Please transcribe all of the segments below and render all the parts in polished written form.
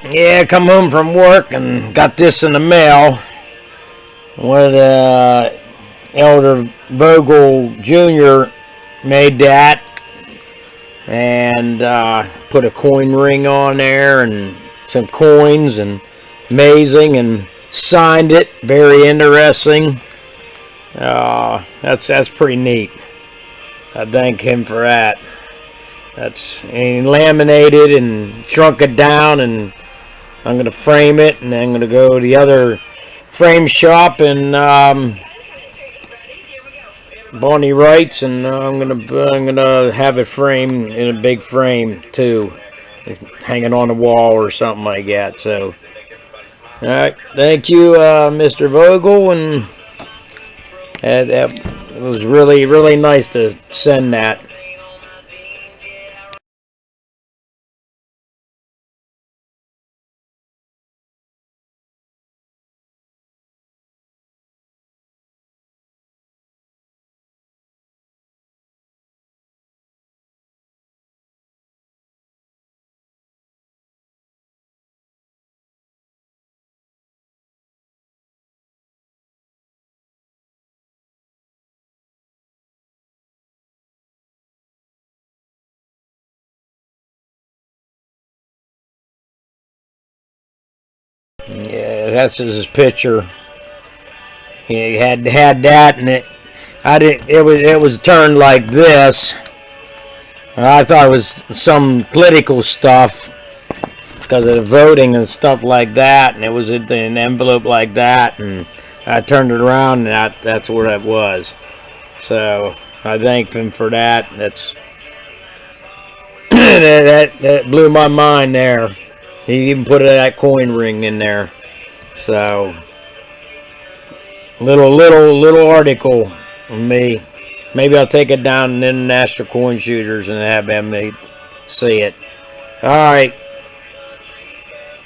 Yeah, come home from work and got this in the mail. One of the Elder Vogel Jr. made that and put a coin ring on there and some coins, and amazing, and signed it. Very interesting. That's pretty neat. I thank him for that. And he laminated and shrunk it down, and I'm going to frame it, and I'm going to go to the other frame shop and Bonnie Wright's, and I'm gonna have it framed in a big frame too, hanging on the wall or something like that. So, all right, thank you, Mr. Vogel, and that was really nice to send that. Yeah, that's his picture. He had that, and it was turned like this. I thought it was some political stuff because of the voting and stuff like that, and it was in an envelope like that, and I turned it around, and that's where it was. So I thanked him for that. That blew my mind there. He even put that coin ring in there. So little article on me. Maybe I'll take it down to International Coin Shooters and have them see it. All right.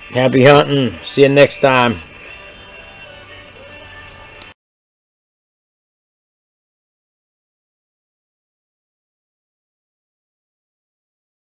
Happy hunting. See you next time.